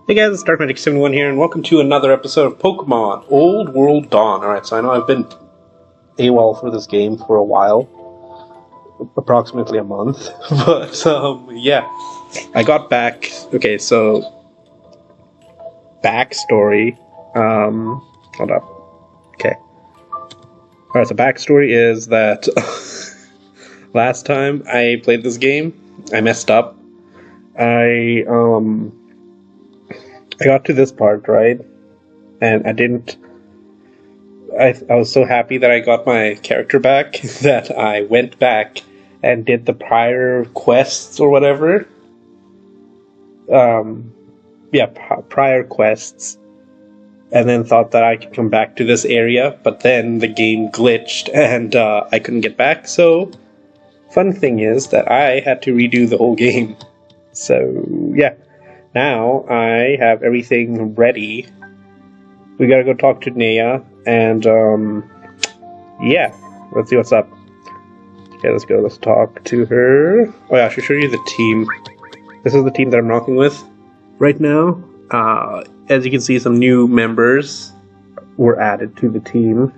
Hey guys, it's DarkMagic71 here, and welcome to another episode of Pokemon Old World Dawn. Alright, so I know I've been AWOL for this game for a while. Approximately a month. But, yeah. I got back. Okay, so... Backstory. Hold up. Okay. Alright, so backstory is that... last time I played this game, I messed up. I got to this part, right? And I didn't... I was so happy that I got my character back that I went back and did the prior quests or whatever. Prior quests. And then thought that I could come back to this area, but then the game glitched and I couldn't get back, so... Fun thing is that I had to redo the whole game. So, yeah. Now, I have everything ready. We gotta go talk to Naya, and, yeah. Let's see what's up. Okay, let's go. Let's talk to her. Oh yeah, I should show you the team. This is the team that I'm rocking with right now. As you can see, some new members were added to the team.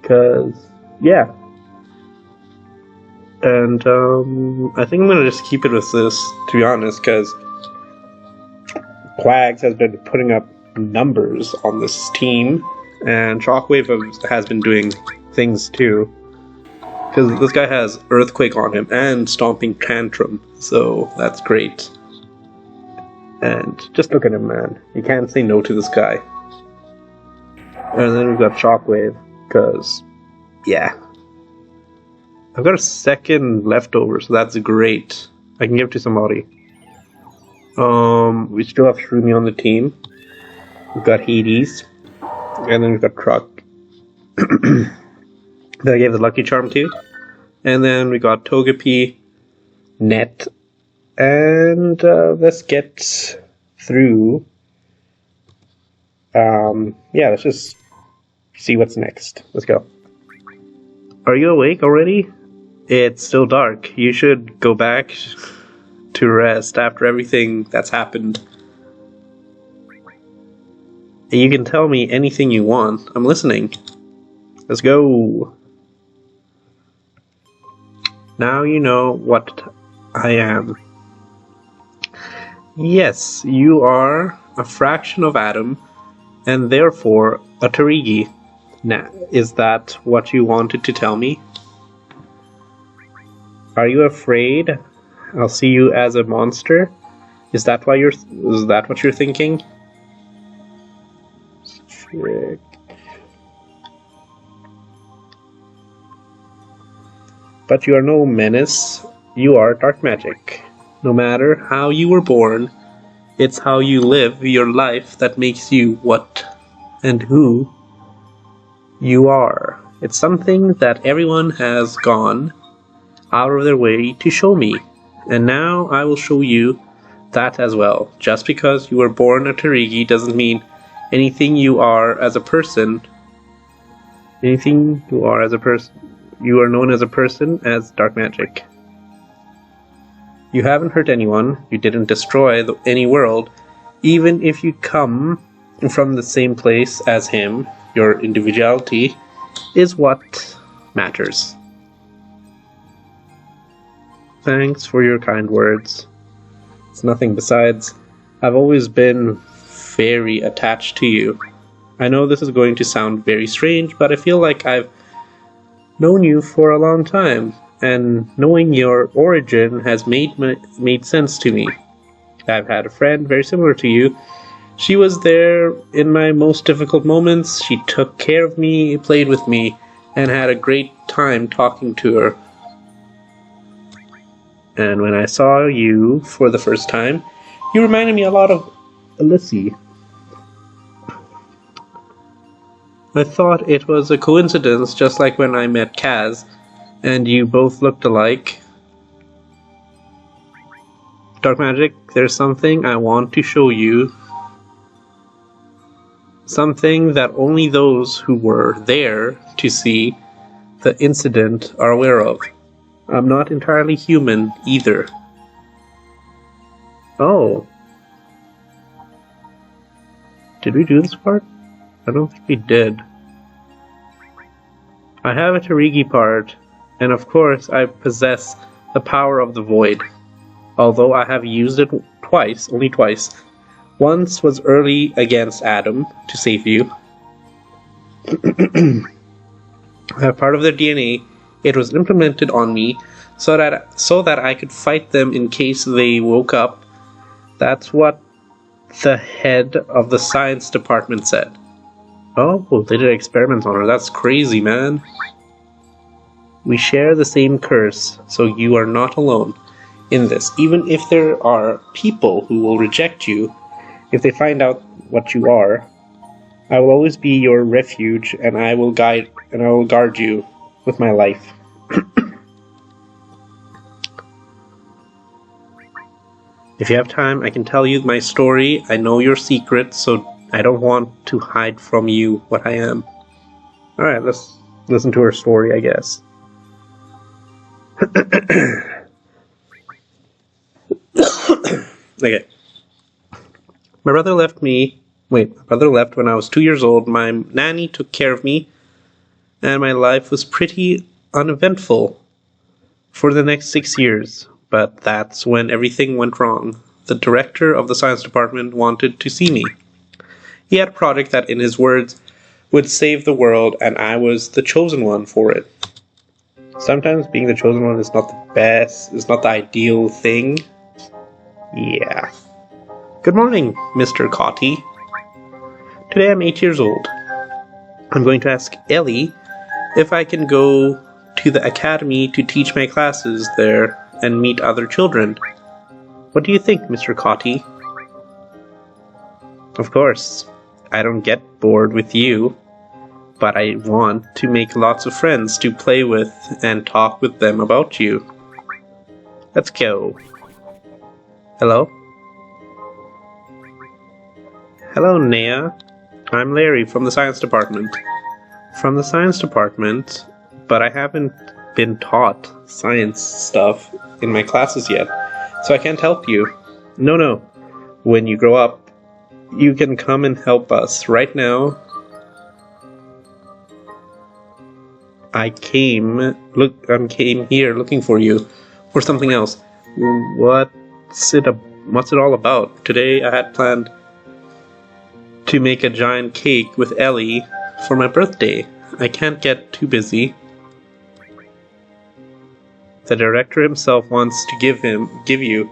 Because, yeah. And, I think I'm gonna just keep it with this, to be honest, because Quags has been putting up numbers on this team, and Shockwave has been doing things too. Because this guy has Earthquake on him and Stomping Tantrum, so that's great. And just look at him, man. You can't say no to this guy. And then we've got Shockwave, because, yeah. I've got a second leftover, so that's great. I can give it to somebody. We still have Shroomy on the team. We've got Hades. And then we've got Truck. That I gave the Lucky Charm to. And then we got Togepi, Net. And let's get through. Yeah, let's just see what's next. Let's go. Are you awake already? It's still dark. You should go back to rest after everything that's happened. You can tell me anything you want. I'm listening. Let's go. Now you know what I am. Yes, you are a fraction of Atom, and therefore a Tarigi. Now, is that what you wanted to tell me? Are you afraid I'll see you as a monster? Is that what you're thinking? Frick. But you are no menace. You are dark magic. No matter how you were born, it's how you live your life that makes you what and who you are. It's something that everyone has gone out of their way to show me. And now I will show you that as well. Just because you were born a Tarigi doesn't mean anything you are as a person. Anything you are as a person. You are known as a person as dark magic. You haven't hurt anyone. You didn't destroy any world. Even if you come from the same place as him, your individuality is what matters. Thanks for your kind words. It's nothing besides. I've always been very attached to you. I know this is going to sound very strange, but I feel like I've known you for a long time, and knowing your origin has made sense to me. I've had a friend very similar to you. She was there in my most difficult moments. She took care of me, played with me, and had a great time talking to her. And when I saw you for the first time, you reminded me a lot of Alyssey. I thought it was a coincidence, just like when I met Kaz, and you both looked alike. Dark Magic, there's something I want to show you. Something that only those who were there to see the incident are aware of. I'm not entirely human either. Oh. Did we do this part? I don't think we did. I have a Tarigi part, and of course I possess the power of the void. Although I have used it twice, only twice. Once was early against Adam to save you. I have part of their DNA. It was implemented on me so that I could fight them in case they woke up. That's what the head of the science department said. Oh, they did experiments on her. That's crazy, man. We share the same curse, so you are not alone in this. Even if there are people who will reject you, if they find out what you are, I will always be your refuge, and I will guard you with my life. If you have time, I can tell you my story. I know your secrets, so I don't want to hide from you what I am. Alright, let's listen to her story, I guess. Okay. My brother left when I was 2 years old. My nanny took care of me, and my life was pretty uneventful for the next 6 years. But that's when everything went wrong. The director of the science department wanted to see me. He had a project that, in his words, would save the world, and I was the chosen one for it. Sometimes being the chosen one is not the best, is not the ideal thing. Yeah. Good morning, Mr. Cotty. Today I'm 8 years old. I'm going to ask Ellie if I can go to the academy to teach my classes there and meet other children. What do you think, Mr. Cotty? Of course, I don't get bored with you, but I want to make lots of friends to play with and talk with them about you. Let's go. Hello? Hello, Naya. I'm Larry from the science department. From the science department, but I haven't been taught science stuff in my classes yet, so I can't help you. No. When you grow up, you can come and help us. Right now, I came here looking for you for something else. What's it all about? Today I had planned to make a giant cake with Ellie for my birthday. I can't get too busy. The director himself wants to give you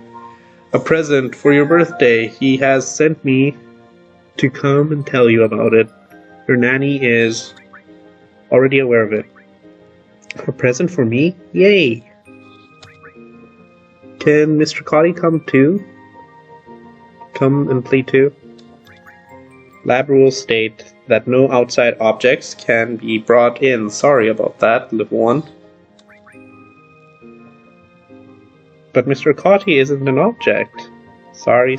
a present for your birthday. He has sent me to come and tell you about it. Your nanny is already aware of it. A present for me? Yay! Can Mr. Cotty come too? Come and play too? Lab rules state that no outside objects can be brought in. Sorry about that, little one. But Mr. Cotty isn't an object. Sorry.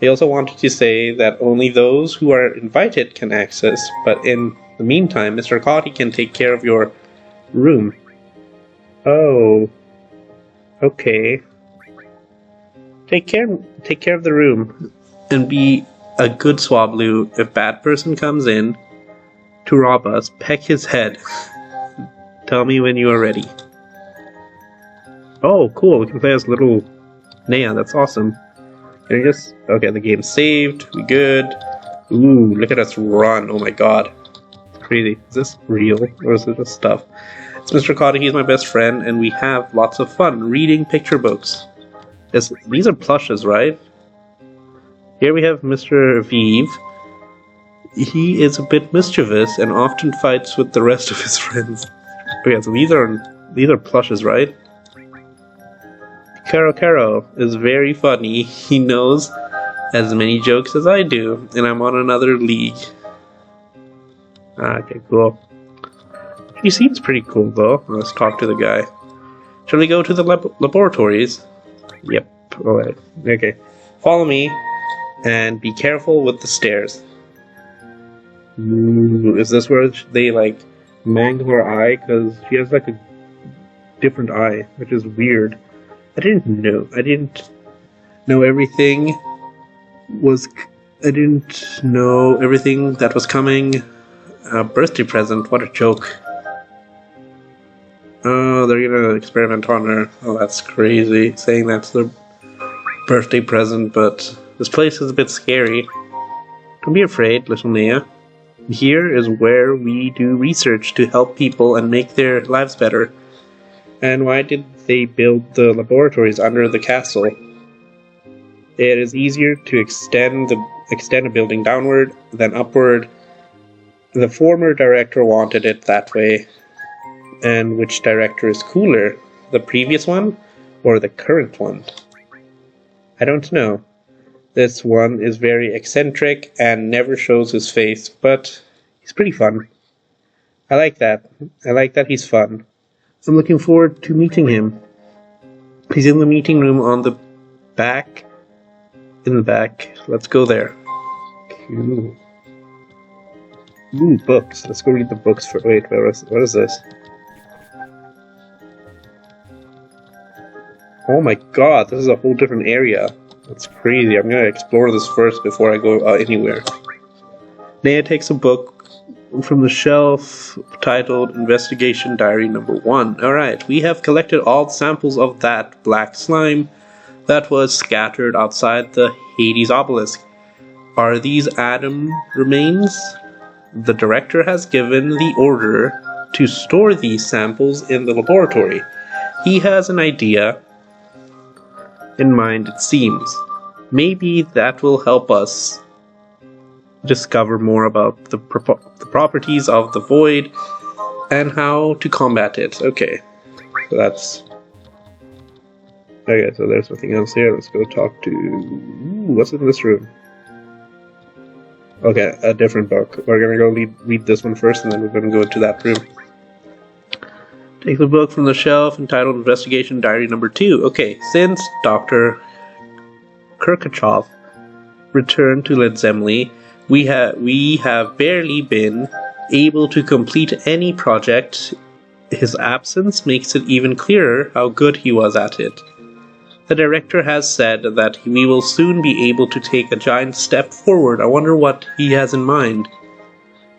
They also wanted to say that only those who are invited can access, but in the meantime, Mr. Cotty can take care of your room. Oh. Okay. Take care of the room, and be a good Swablu. If bad person comes in to rob us, peck his head. Tell me when you are ready. Oh, cool, we can play as little Naya, that's awesome. Can I just... Okay, the game's saved, we good. Ooh, look at us run, oh my god. It's crazy. Is this real, or is it just stuff? It's Mr. Cotty, he's my best friend, and we have lots of fun reading picture books. These are plushes, right? Here we have Mr. Vive. He is a bit mischievous and often fights with the rest of his friends. Okay, so these are plushes, right? Caro is very funny. He knows as many jokes as I do, and I'm on another league. Okay, cool. He seems pretty cool, though. Let's talk to the guy. Shall we go to the laboratories? Yep. Alright. Okay. Follow me, and be careful with the stairs. Ooh, is this where they, like, mangle her eye? Because she has, like, a different eye, which is weird. I didn't know everything was I didn't know everything that was coming. A birthday present, what a joke. Oh, they're gonna experiment on her. Oh, that's crazy, saying that's their birthday present, but this place is a bit scary. Don't be afraid, little Naya. Here is where we do research to help people and make their lives better. And why did they build the laboratories under the castle? It is easier to extend a building downward than upward. The former director wanted it that way. And which director is cooler? The previous one or the current one? I don't know. This one is very eccentric and never shows his face, but he's pretty fun. I like that. I like that he's fun. I'm looking forward to meeting him. He's in the meeting room on the back. In the back. Let's go there. Cool. Ooh, books. Let's go read the books for. Wait, what is this? Oh my god, this is a whole different area. That's crazy. I'm gonna explore this first before I go anywhere. Naya takes a book from the shelf titled Investigation Diary Number 1. Alright, we have collected all samples of that black slime that was scattered outside the Hades obelisk. Are these Adam remains? The director has given the order to store these samples in the laboratory. He has an idea in mind, it seems. Maybe that will help us discover more about the properties of the void and how to combat it. Okay, so that's... Okay, so there's nothing else here. Let's go talk to... Ooh, what's in this room? Okay, a different book. We're gonna go read this one first, and then we're gonna go into that room. Take the book from the shelf entitled Investigation Diary Number 2. Okay, since Dr. Kirkachov returned to Ledzemli, we have barely been able to complete any project. His absence makes it even clearer how good he was at it. The director has said that we will soon be able to take a giant step forward. I wonder what he has in mind.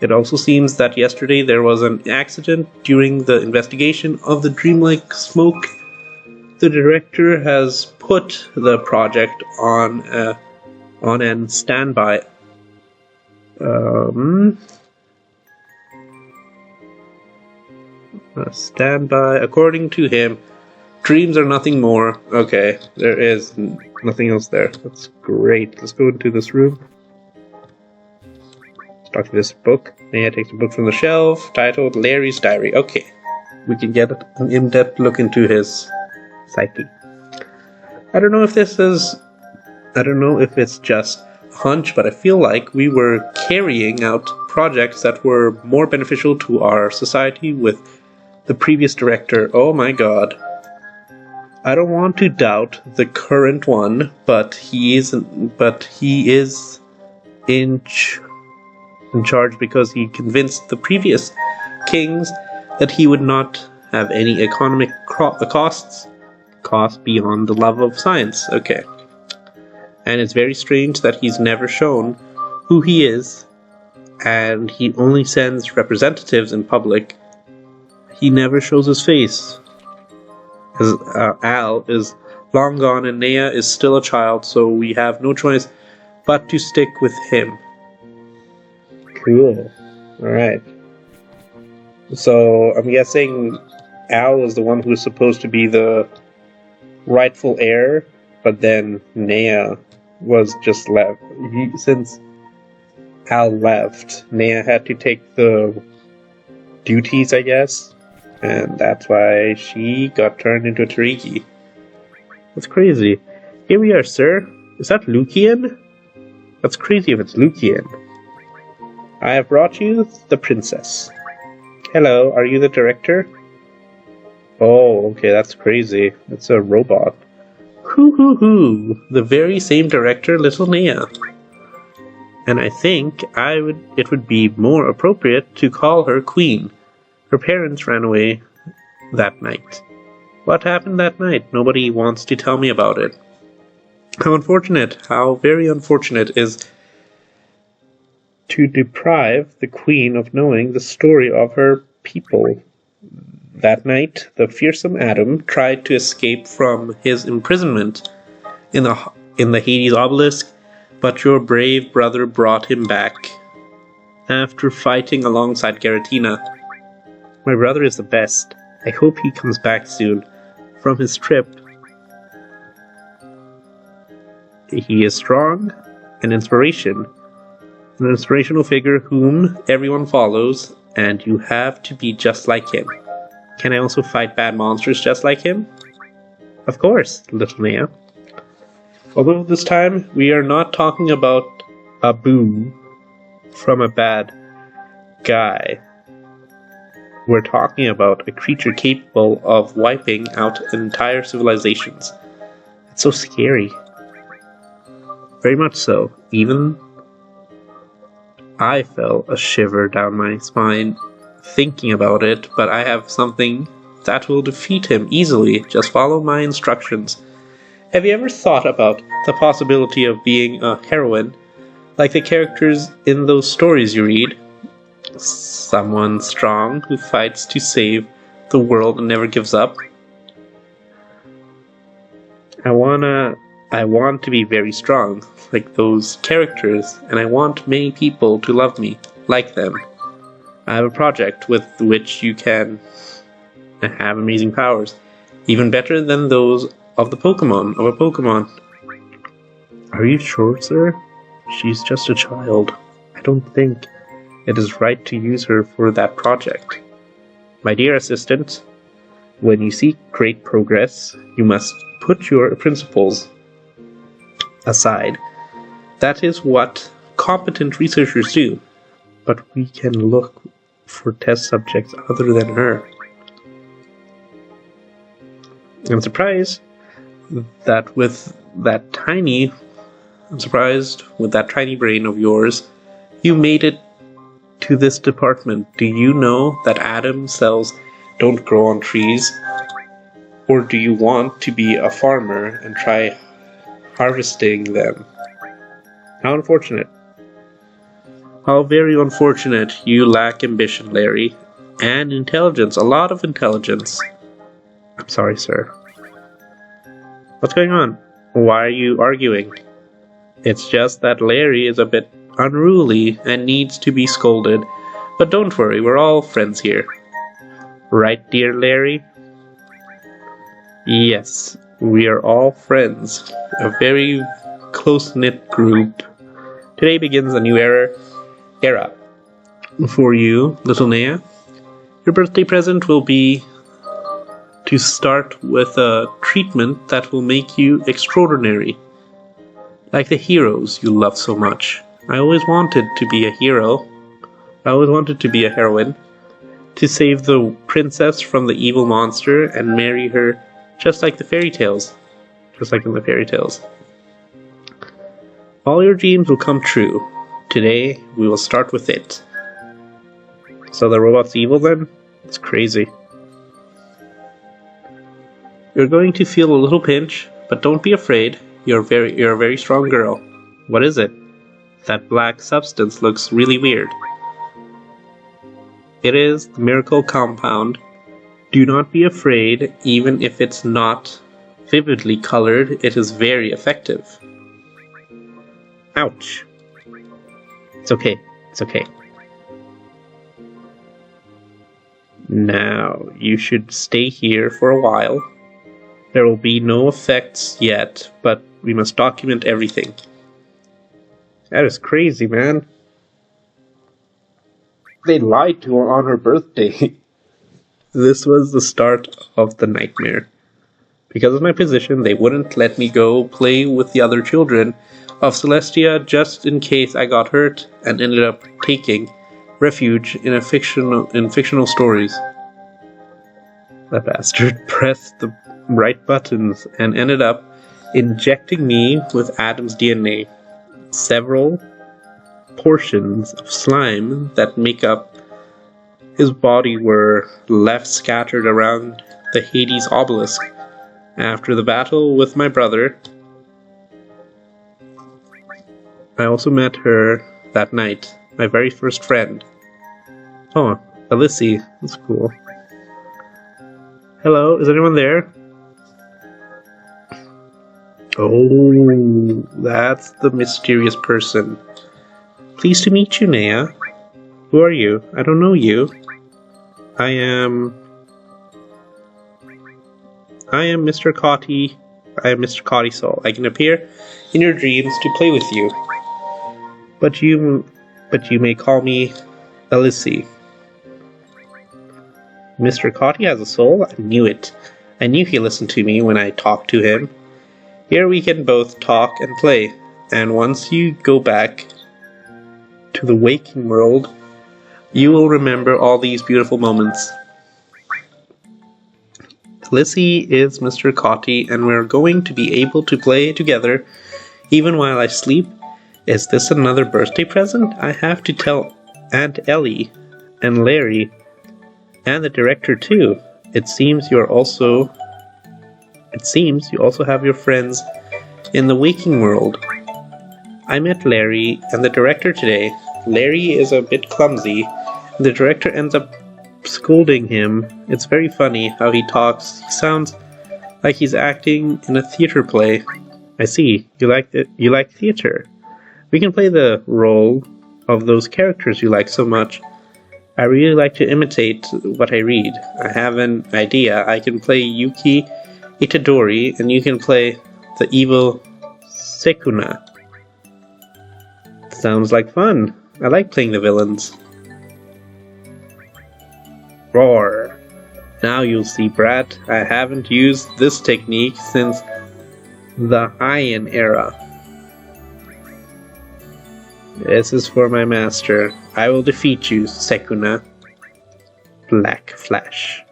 It also seems that yesterday there was an accident during the investigation of the dreamlike smoke. The director has put the project on an standby. Standby. According to him, dreams are nothing more. Okay, there is nothing else there. That's great. Let's go into this room. Talk to this book. Naya takes a book from the shelf titled Larry's Diary. Okay, we can get an in-depth look into his psyche. I don't know if it's just a hunch, but I feel like we were carrying out projects that were more beneficial to our society with the previous director. Oh my god. I don't want to doubt the current one, but he is in charge because he convinced the previous kings that he would not have any economic cost beyond the love of science. Okay. And it's very strange that he's never shown who he is, and he only sends representatives in public. He never shows his face. Al is long gone and Naya is still a child, so we have no choice but to stick with him. Cool. Alright. So, I'm guessing Al is the one who's supposed to be the rightful heir, but then Naya was just left. Since Al left, Naya had to take the duties, I guess, and that's why she got turned into a Tariki. That's crazy. Here we are, sir. Is that Lucian? That's crazy if it's Lucian. I have brought you the princess. Hello, are you the director? Oh, okay, that's crazy. It's a robot. Hoo. The very same director, little Naya. And I think it would be more appropriate to call her queen. Her parents ran away that night. What happened that night? Nobody wants to tell me about it. How very unfortunate is to deprive the queen of knowing the story of her people. That night, the fearsome Adam tried to escape from his imprisonment in the Hades obelisk, but your brave brother brought him back. After fighting alongside Garatina, my brother is the best. I hope he comes back soon from his trip. He is strong, an inspirational figure whom everyone follows, and you have to be just like him. Can I also fight bad monsters just like him? Of course, little Naya. Although this time we are not talking about a boo from a bad guy. We're talking about a creature capable of wiping out entire civilizations. It's so scary. Very much so. Even I felt a shiver down my spine thinking about it, but I have something that will defeat him easily. Just follow my instructions. Have you ever thought about the possibility of being a heroine, like the characters in those stories you read? Someone strong who fights to save the world and never gives up? I want to be very strong, like those characters, and I want many people to love me, like them. I have a project with which you can have amazing powers, even better than those of a Pokemon. Are you sure, sir? She's just a child. I don't think it is right to use her for that project. My dear assistant, when you seek great progress, you must put your principles aside. That is what competent researchers do. But we can look for test subjects other than her. I'm surprised with that tiny brain of yours, you made it to this department. Do you know that Adam cells don't grow on trees? Or do you want to be a farmer and try harvesting them? How unfortunate. How very unfortunate. You lack ambition, Larry. And intelligence. A lot of intelligence. I'm sorry, sir. What's going on? Why are you arguing? It's just that Larry is a bit unruly and needs to be scolded. But don't worry, we're all friends here. Right, dear Larry? Yes, we are all friends. A very close-knit group. Today begins a new era. For you, little Naya. Your birthday present will be to start with a treatment that will make you extraordinary. Like the heroes you love so much. I always wanted to be a hero. I always wanted to be a heroine. To save the princess from the evil monster and marry her just like the fairy tales. Just like in the fairy tales. All your dreams will come true. Today, we will start with it. So the robot's evil then? It's crazy. You're going to feel a little pinch, but don't be afraid. You're a very strong girl. What is it? That black substance looks really weird. It is the miracle compound. Do not be afraid, even if it's not vividly colored, it is very effective. Ouch. It's okay. It's okay. Now, you should stay here for a while. There will be no effects yet, but we must document everything. That is crazy, man. They lied to her on her birthday. This was the start of the nightmare. Because of my position, they wouldn't let me go play with the other children of Celestia just in case I got hurt and ended up taking refuge in fictional stories. That bastard pressed the right buttons and ended up injecting me with Adam's DNA. Several portions of slime that make up his body were left scattered around the Hades obelisk. After the battle with my brother, I also met her that night. my very first friend. Oh, Alyssey. That's cool. Hello, is anyone there? Oh, that's the mysterious person. Pleased to meet you, Naya. Who are you? I don't know you. I am Mr. Cotty. I am Mr. Cotty I can appear in your dreams to play with you. But you may call me Alyssey. Mr. Cotty has a soul? I knew it. I knew he listened to me when I talked to him. Here we can both talk and play, and once you go back to the waking world, you will remember all these beautiful moments. Alyssey is Mr. Cotty, and we're going to be able to play together even while I sleep. Is this another birthday present? I have to tell Aunt Ellie and Larry and the director too. It seems you also have your friends in the waking world. I met Larry and the director today. Larry is a bit clumsy. The director ends up scolding him. It's very funny how he talks. He sounds like he's acting in a theater play. I see. You like theater. We can play the role of those characters you like so much. I really like to imitate what I read. I have an idea. I can play Yuki Itadori, and you can play the evil Sekuna. Sounds like fun. I like playing the villains. Roar. Now you'll see, brat. I haven't used this technique since the Heian era. This is for my master. I will defeat you, Sekuna. Black Flash.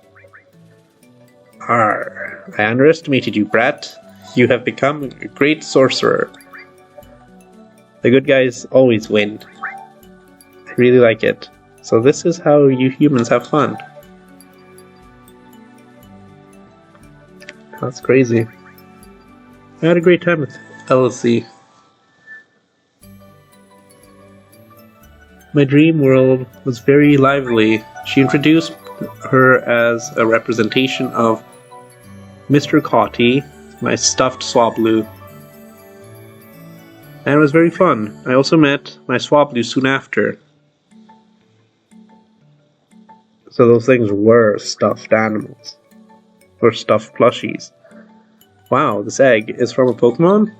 Arr. I underestimated you, brat. You have become a great sorcerer. The good guys always win. I really like it. So this is how you humans have fun. That's crazy. I had a great time with Alyssey. My dream world was very lively. She introduced her as a representation of Mr. Cotty, my stuffed Swablu. And it was very fun. I also met my Swablu soon after. So those things were stuffed animals. Or stuffed plushies. Wow, this egg is from a Pokemon?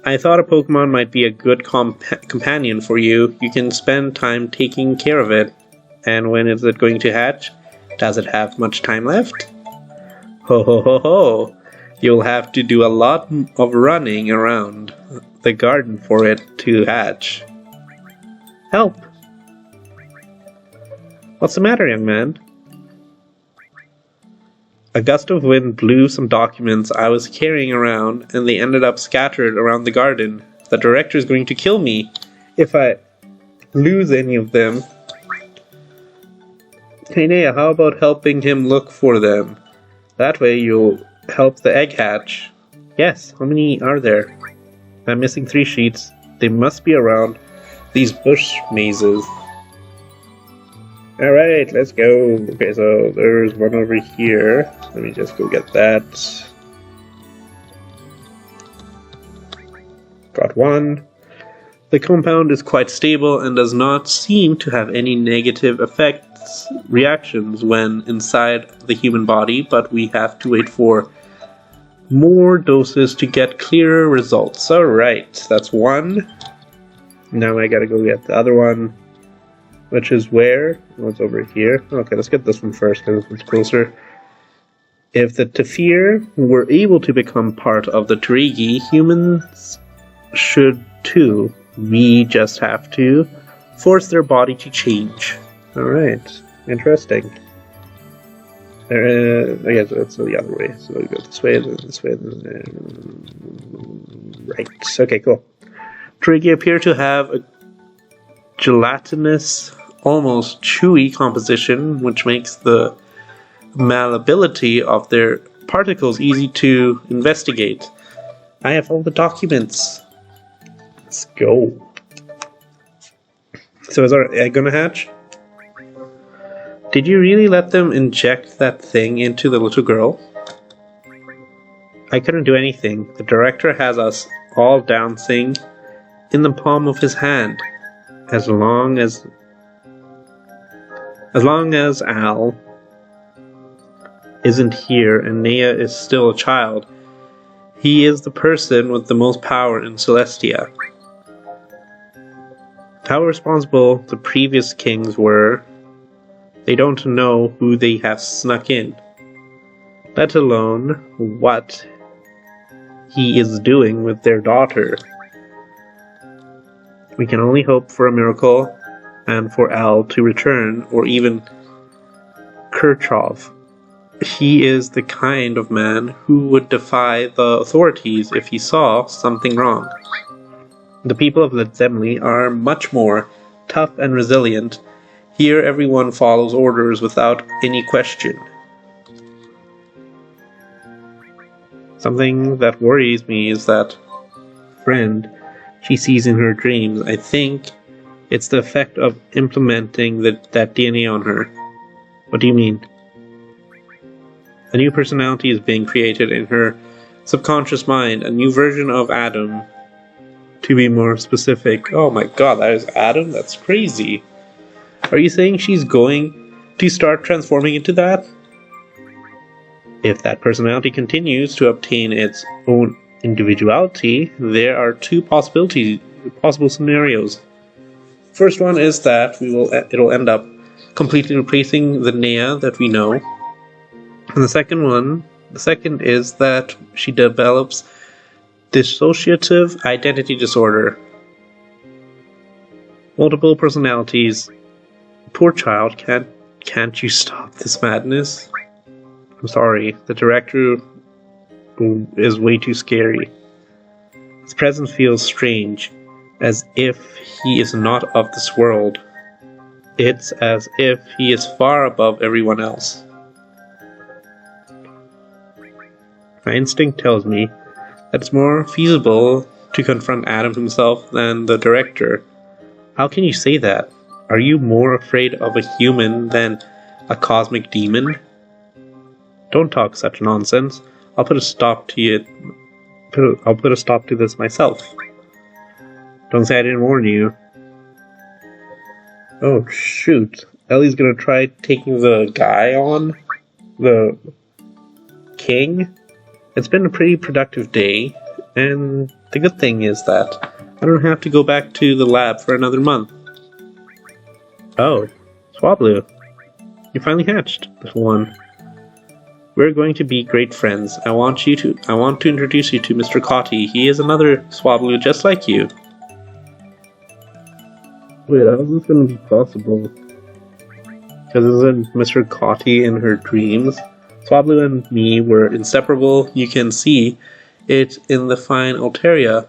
I thought a Pokemon might be a good companion for you. You can spend time taking care of it. And when is it going to hatch? Does it have much time left? Ho ho ho ho! You'll have to do a lot of running around the garden for it to hatch. Help! What's the matter, young man? A gust of wind blew some documents I was carrying around, and they ended up scattered around the garden. The director is going to kill me if I lose any of them. Hey Naya, how about helping him look for them? That way you'll help the egg hatch. Yes, how many are there? I'm missing 3 sheets. They must be around these bush mazes. Alright, let's go. Okay, so there's one over here. Let me just go get that. Got one. The compound is quite stable and does not seem to have any negative reactions when inside the human body, but we have to wait for more doses to get clearer results. Alright, that's one. Now I gotta go get the other one. Which is where? Oh, it's over here. Okay, let's get this one first because it's closer. If the Tefir were able to become part of the Terigi, humans should too. We just have to force their body to change. Alright, interesting. I guess it's the other way. So we go this way, then this way, then right. Okay, cool. Terigi appear to have a gelatinous, almost chewy composition, which makes the malleability of their particles easy to investigate. I have all the documents. Let's go. So is our egg gonna hatch? Did you really let them inject that thing into the little girl? I couldn't do anything. The director has us all dancing in the palm of his hand. As long as Al isn't here and Naya is still a child, he is the person with the most power in Celestia. How responsible the previous kings were, they don't know who they have snuck in, let alone what he is doing with their daughter. We can only hope for a miracle and for Al to return, or even Kirchhoff. He is the kind of man who would defy the authorities if he saw something wrong. The people of Ledzemli are much more tough and resilient. Here everyone follows orders without any question. Something that worries me is that friend she sees in her dreams. I think it's the effect of implementing that DNA on her. What do you mean? A new personality is being created in her subconscious mind, a new version of Adam. To be more specific, oh my god, that is Adam? That's crazy. Are you saying she's going to start transforming into that? If that personality continues to obtain its own individuality, there are two possible scenarios. First one is that it'll end up completely replacing the Naya that we know. And the second is that she develops dissociative identity disorder. Multiple personalities. Poor child, can't you stop this madness? I'm sorry, the director is way too scary. His presence feels strange, as if he is not of this world. It's as if he is far above everyone else. My instinct tells me that it's more feasible to confront Adam himself than the director. How can you say that? Are you more afraid of a human than a cosmic demon? Don't talk such nonsense. I'll put a stop to this myself. Don't say I didn't warn you. Oh shoot. Ellie's gonna try taking the guy on? The king? It's been a pretty productive day, and the good thing is that I don't have to go back to the lab for another month. Oh, Swablu. You finally hatched, little one. We're going to be great friends. I want to introduce you to Mr. Cotty. He is another Swablu just like you. Wait, how is this going to be possible? Because isn't Mr. Cotty in her dreams? Swablu and me were inseparable. You can see it in the fine Altaria.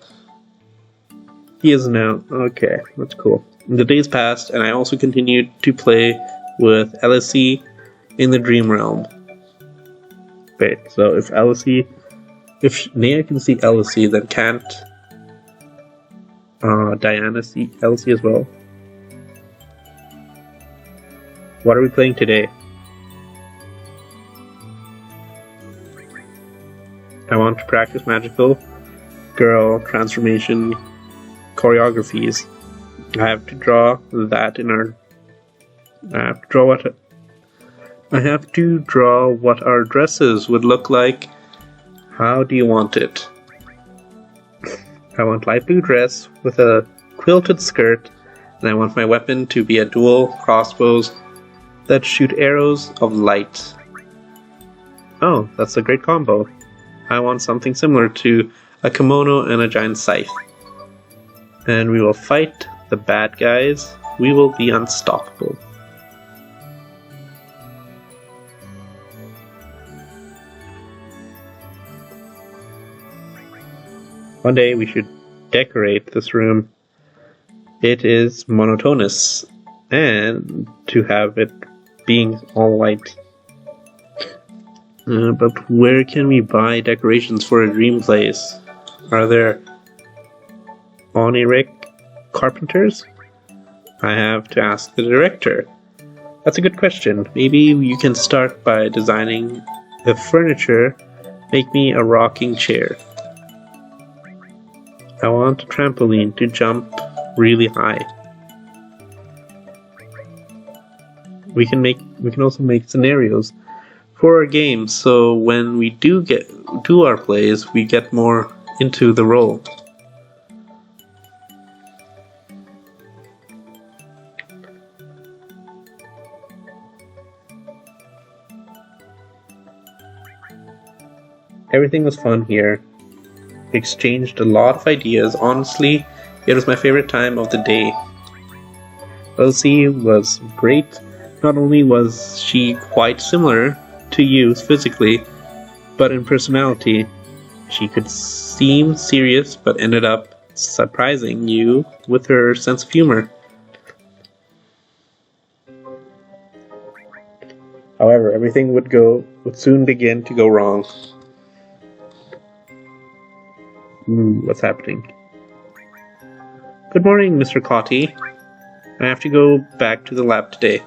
He is now. Okay, that's cool. The days passed, and I also continued to play with LSE in the dream realm. Wait, so if Naya can see LSE, then can't Diana see LSE as well? What are we playing today? I want to practice magical girl transformation choreographies. I have to draw that in our. I have to draw what our dresses would look like. How do you want it? I want light blue dress with a quilted skirt, and I want my weapon to be a dual crossbows that shoot arrows of light. Oh, that's a great combo. I want something similar to a kimono and a giant scythe. And we will fight the bad guys. We will be unstoppable. One day we should decorate this room. It is monotonous, and to have it being all white. But where can we buy decorations for a dream place? Are there Oniric carpenters? I have to ask the director. That's a good question. Maybe you can start by designing the furniture. Make me a rocking chair. I want a trampoline to jump really high. We can also make scenarios for our games, so when we do our plays, we get more into the role. Everything was fun here. We exchanged a lot of ideas. Honestly, it was my favorite time of the day. Elsie was great. Not only was she quite similar to you physically, but in personality. She could seem serious, but ended up surprising you with her sense of humor. However, everything would soon begin to go wrong. What's happening? Good morning, Mr. Cotty. I have to go back to the lab today.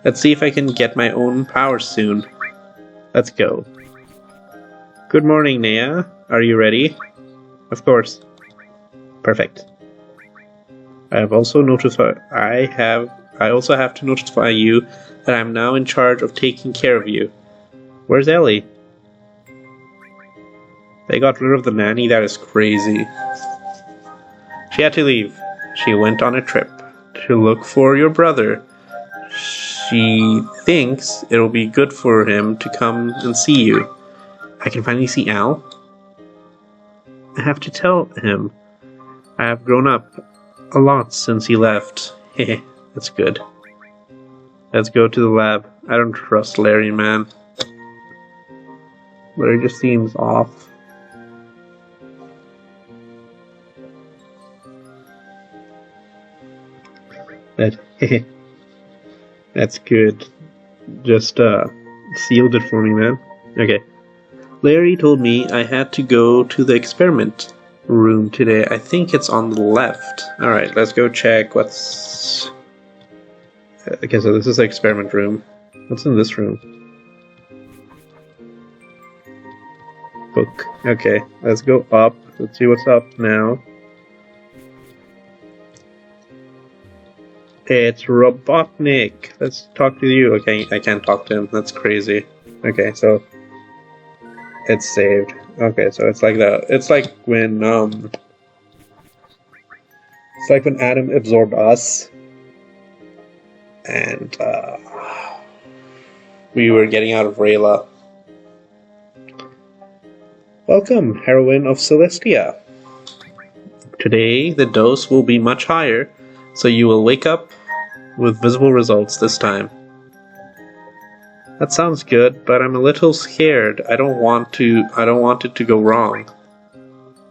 Let's see if I can get my own powers soon. Let's go. Good morning, Naya. Are you ready? Of course. Perfect. I also have to notify you that I'm now in charge of taking care of you. Where's Ellie? They got rid of the nanny? That is crazy. She had to leave. She went on a trip to look for your brother. She thinks it'll be good for him to come and see you. I can finally see Al. I have to tell him. I have grown up a lot since he left. Hehe, that's good. Let's go to the lab. I don't trust Larry, man. Larry just seems off. But that's good. Just sealed it for me, man. Okay. Larry told me I had to go to the experiment room today. I think it's on the left. Alright, let's go check what's... Okay, so this is the experiment room. What's in this room? Book. Okay, let's go up. Let's see what's up now. It's Robotnik. Let's talk to you. Okay, I can't talk to him. That's crazy. Okay, so it's saved. Okay, so it's like when Adam absorbed us, and we were getting out of Rayla. Welcome, heroine of Celestia. Today the dose will be much higher, so you will wake up with visible results this time. That sounds good, but I'm a little scared. I don't want it to go wrong.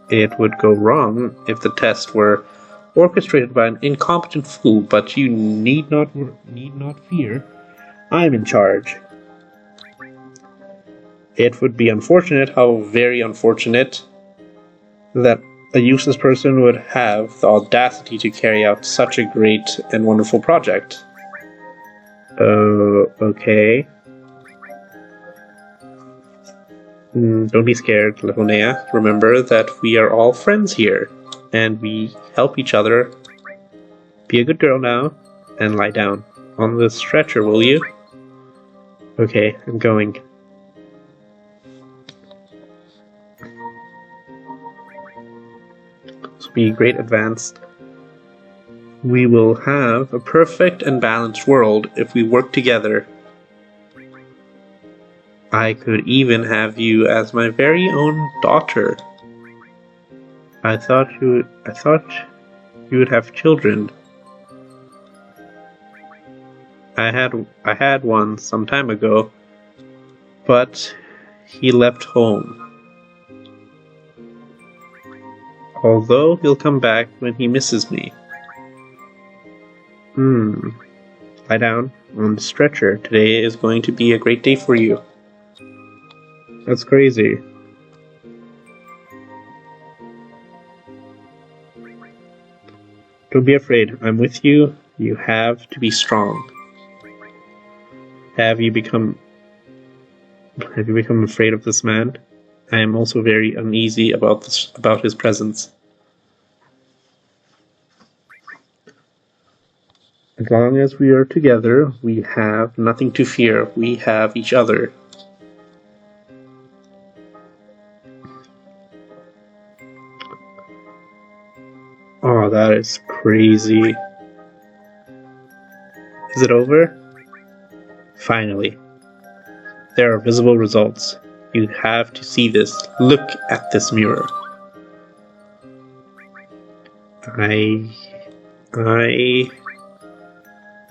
It would go wrong if the test were orchestrated by an incompetent fool, but you need not fear. I'm in charge. It would be unfortunate, how very unfortunate, that a useless person would have the audacity to carry out such a great and wonderful project. Okay. Don't be scared, little Naya. Remember that we are all friends here, and we help each other. Be a good girl now, and lie down on the stretcher, will you? Okay, I'm going. This will be a great advance. We will have a perfect and balanced world if we work together. I could even have you as my very own daughter. I thought you would have children. I had one some time ago, but he left home. Although he'll come back when he misses me. Lie down on the stretcher. Today is going to be a great day for you. That's crazy. Don't be afraid. I'm with you. You have to be strong. Have you become afraid of this man? I am also very uneasy about his presence. As long as we are together, we have nothing to fear. We have each other. Oh, that is crazy. Is it over? Finally. There are visible results. You have to see this. Look at this mirror.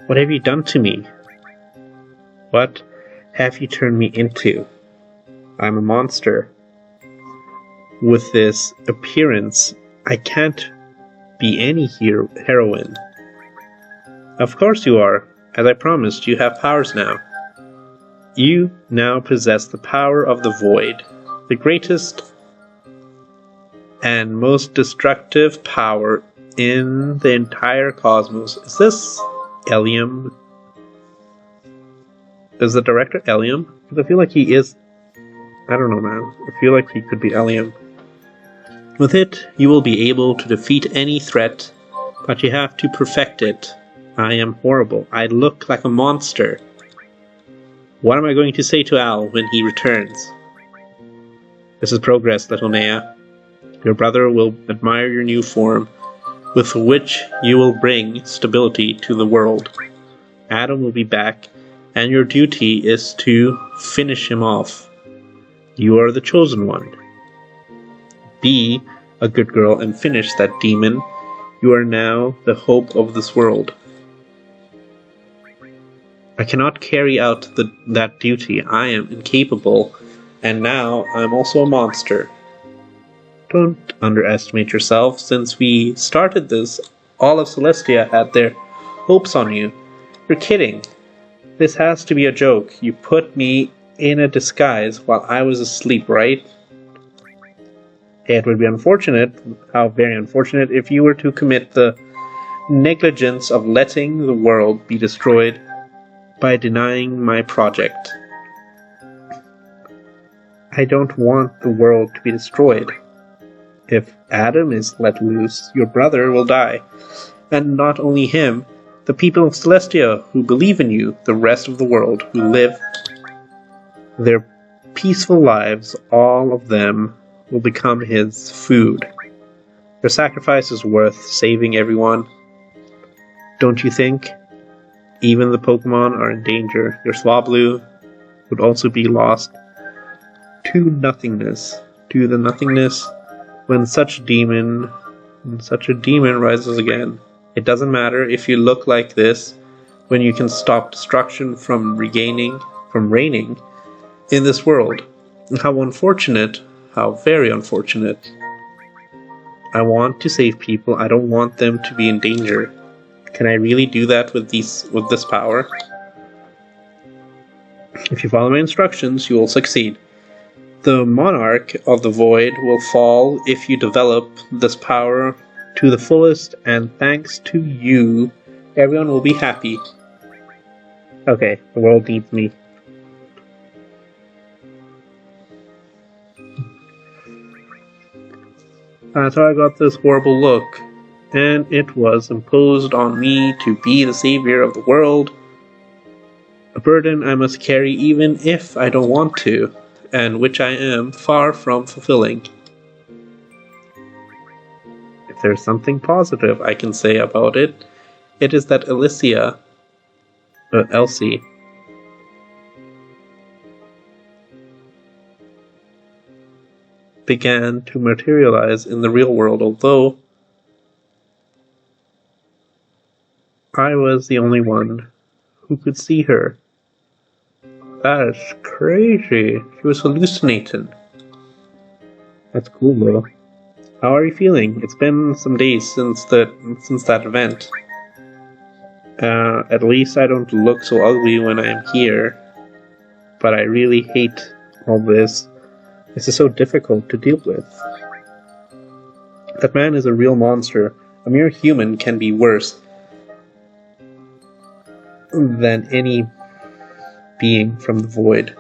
What have you done to me? What have you turned me into? I'm a monster. With this appearance, I can't be any heroine. Of course you are. As I promised, you have powers now. You now possess the power of the void, the greatest and most destructive power in the entire cosmos. Is this Elium? Is the director Elium? Because I feel like he is. I don't know, man. I feel like he could be Elium. With it, you will be able to defeat any threat, but you have to perfect it. I am horrible. I look like a monster. What am I going to say to Al when he returns? This is progress, little Naya. Your brother will admire your new form, with which you will bring stability to the world. Adam will be back, and your duty is to finish him off. You are the chosen one. Be a good girl and finish that demon. You are now the hope of this world. I cannot carry out that duty. I am incapable, and now I'm also a monster. Don't underestimate yourself. Since we started this, all of Celestia had their hopes on you. You're kidding. This has to be a joke. You put me in a disguise while I was asleep, right? It would be unfortunate, how very unfortunate, if you were to commit the negligence of letting the world be destroyed by denying my project. I don't want the world to be destroyed. If Adam is let loose, your brother will die. And not only him, the people of Celestia who believe in you, the rest of the world who live their peaceful lives, all of them will become his food. Your sacrifice is worth saving everyone. Don't you think? Even the Pokemon are in danger. Your Swablu would also be lost to nothingness. To the nothingness when such a demon rises again. It doesn't matter if you look like this when you can stop destruction from reigning in this world. How unfortunate, how very unfortunate. I want to save people. I don't want them to be in danger. Can I really do that with this power? If you follow my instructions, you will succeed. The monarch of the void will fall if you develop this power to the fullest, and thanks to you, everyone will be happy. Okay, the world needs me. So I got this horrible look, and it was imposed on me to be the savior of the world. A burden I must carry even if I don't want to, and which I am far from fulfilling. If there's something positive I can say about it, it is that Elsie, began to materialize in the real world, although I was the only one who could see her. That is crazy. She was hallucinating. That's cool, though. How are you feeling? It's been some days since that event. At least I don't look so ugly when I'm here. But I really hate all this. This is so difficult to deal with. That man is a real monster. A mere human can be worse. than any being from the void.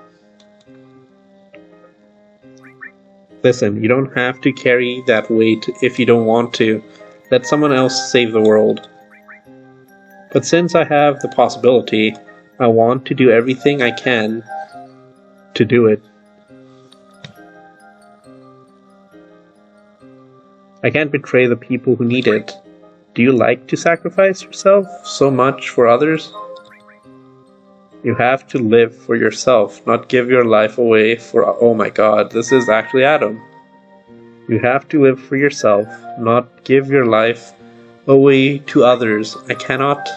Listen, you don't have to carry that weight if you don't want to. Let someone else save the world. But since I have the possibility, I want to do everything I can to do it. I can't betray the people who need it. Do you like to sacrifice yourself so much for others? You have to live for yourself, not give your life away for... Oh my god, this is actually Adam. You have to live for yourself, not give your life away to others. I cannot.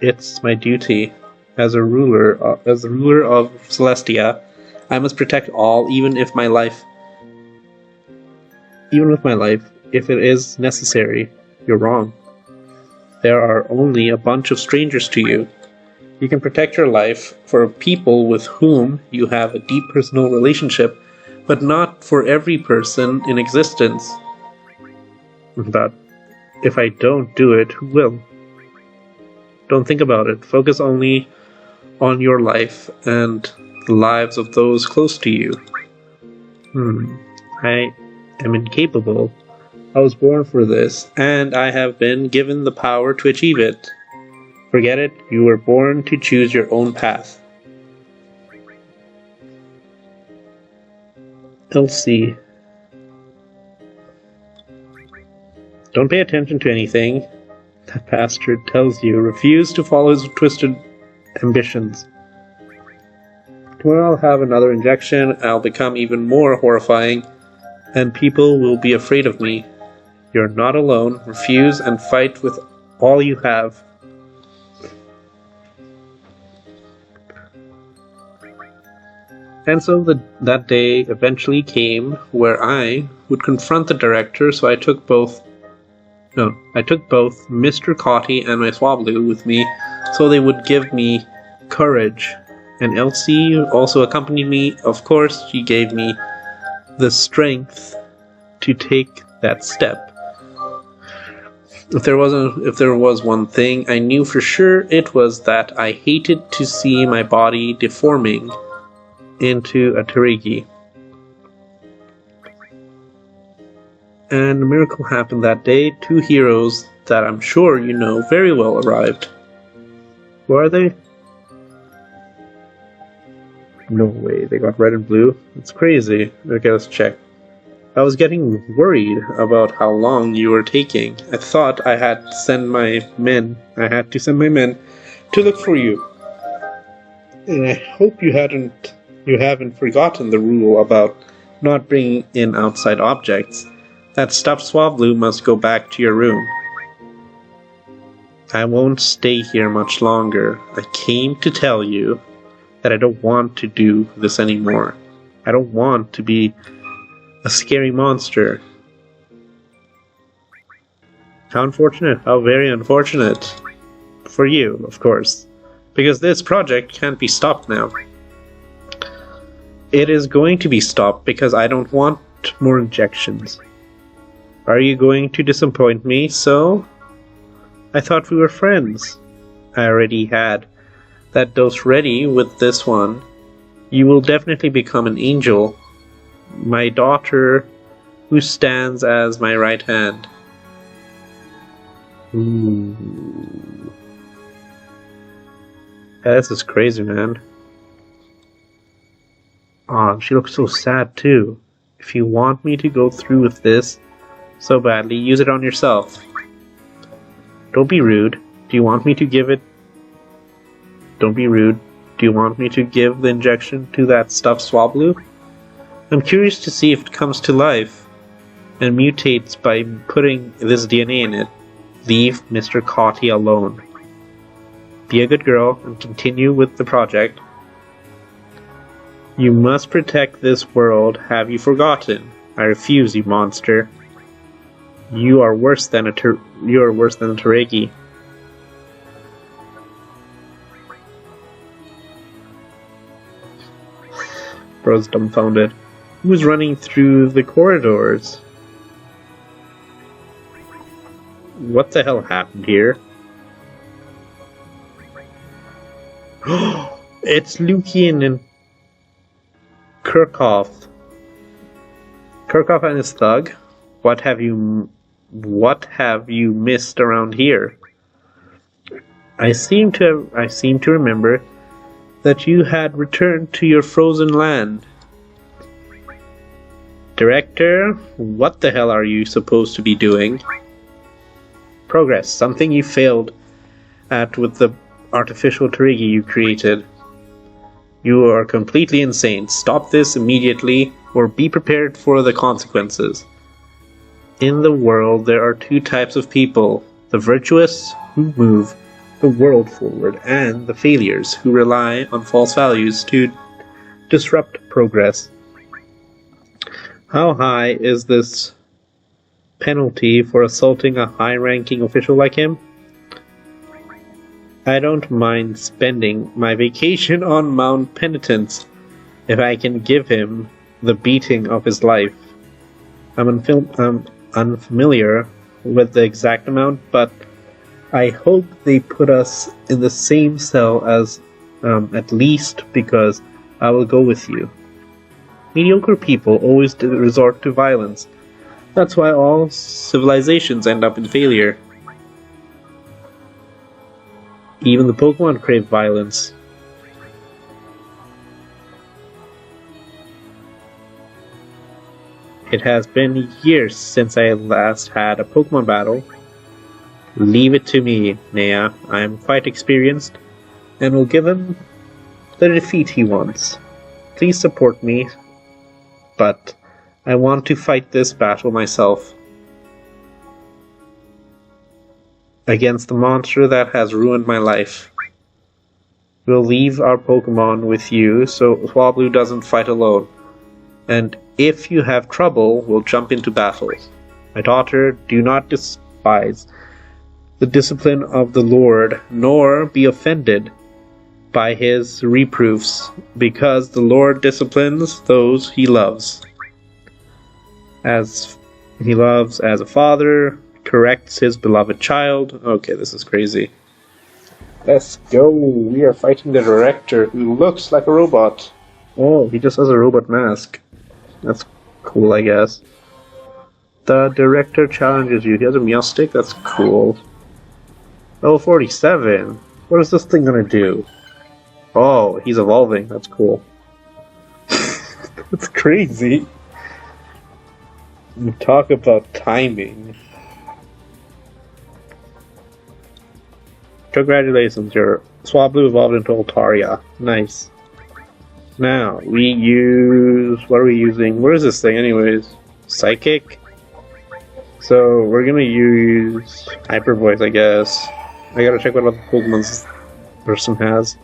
It's my duty. As the ruler of Celestia, I must protect all, even with my life, if it is necessary. You're wrong. There are only a bunch of strangers to you. You can protect your life for people with whom you have a deep personal relationship, but not for every person in existence. But if I don't do it, who will? Don't think about it. Focus only on your life and the lives of those close to you. I am incapable. I was born for this, and I have been given the power to achieve it. Forget it. You were born to choose your own path. Elsie. Don't pay attention to anything that bastard tells you. Refuse to follow his twisted ambitions. Tomorrow I'll have another injection. I'll become even more horrifying, and people will be afraid of me. You're not alone. Refuse and fight with all you have. And so that day eventually came where I would confront the director, so I took both Mr. Cotty and my Swablu with me, so they would give me courage. And Elsie also accompanied me. Of course, she gave me the strength to take that step. If there was one thing I knew for sure, it was that I hated to see my body deforming into a Terigi. And a miracle happened that day. 2 heroes that I'm sure you know very well arrived. Who are they? No way, they got red and blue? It's crazy. Okay, let's check. I was getting worried about how long you were taking. I thought I had to send my men to look for you. And I hope you haven't forgotten the rule about not bringing in outside objects. That stuffed Swablu must go back to your room. I won't stay here much longer. I came to tell you that I don't want to do this anymore. I don't want to be a scary monster. How unfortunate. How very unfortunate. For you, of course. Because this project can't be stopped now. It is going to be stopped because I don't want more injections. Are you going to disappoint me? So? I thought we were friends. I already had that dose ready with this one. You will definitely become an angel. My daughter, who stands as my right hand. Ooh. Yeah, this is crazy, man. Aw, she looks so sad too. If you want me to go through with this so badly, use it on yourself. Don't be rude. Do you want me to give it? Don't be rude. Do you want me to give the injection to that stuffed Swablu? I'm curious to see if it comes to life and mutates by putting this DNA in it. Leave Mr. Cotty alone. Be a good girl and continue with the project. You must protect this world. Have you forgotten? I refuse, you monster. You are worse than a Teregi. Bro's dumbfounded. Who's running through the corridors? What the hell happened here? It's Lucian and Kirchhoff. Kirchhoff and his thug. What have you missed around here? I seem to remember that you had returned to your frozen land. Director, what the hell are you supposed to be doing? Progress, something you failed at with the artificial Tarigi you created. You are completely insane. Stop this immediately, or be prepared for the consequences. In the world, there are two types of people. The virtuous, who move the world forward, and the failures, who rely on false values to disrupt progress. How high is this penalty for assaulting a high-ranking official like him? I don't mind spending my vacation on Mount Penitence if I can give him the beating of his life. I'm unfamiliar with the exact amount, but I hope they put us in the same cell as at least, because I will go with you. Mediocre people always resort to violence. That's why all civilizations end up in failure. Even the Pokemon crave violence. It has been years since I last had a Pokemon battle. Leave it to me, Naya. I am quite experienced, and will give him the defeat he wants. Please support me, but I want to fight this battle myself. Against the monster that has ruined my life. We'll leave our Pokemon with you so Swablu doesn't fight alone. And if you have trouble, we'll jump into battle. My daughter, do not despise the discipline of the Lord, nor be offended by his reproofs, because the Lord disciplines those he loves. As he loves as a father, corrects his beloved child. Okay, this is crazy. Let's go. We are fighting the director, who looks like a robot. Oh, he just has a robot mask. That's cool, I guess. The director challenges you. He has a meow stick? That's cool. Level 47. What is this thing gonna do? Oh, he's evolving. That's cool. That's crazy. You talk about timing. Congratulations, your Swablu evolved into Altaria. Nice. Now, we use... What are we using? What is this thing anyways? Psychic? So, we're gonna use Hyper Voice, I guess. I gotta check what other Pokemon this person has.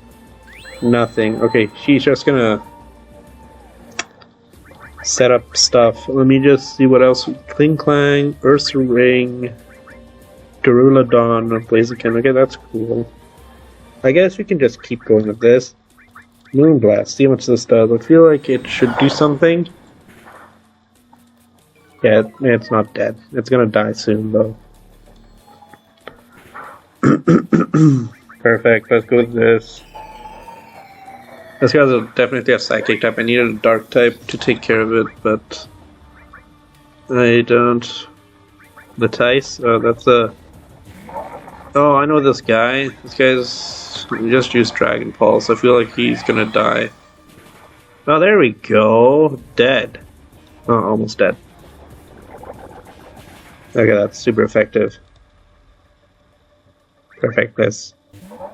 Nothing. Okay, she's just gonna set up stuff. Let me just see what else. Kling Clang, Ursa Ring, Duraludon, Blaziken. Okay, that's cool. I guess we can just keep going with this. Moonblast, see how much this does. I feel like it should do something. Yeah, it's not dead. It's gonna die soon, though. Perfect, let's go with this. This guy's definitely a psychic type. I needed a dark type to take care of it, but I don't. The Tice? Oh, that's a... Oh, I know this guy. This guy's just used Dragon Pulse. I feel like he's gonna die. Oh, there we go. Dead. Oh, almost dead. Okay, that's super effective. Perfect, this.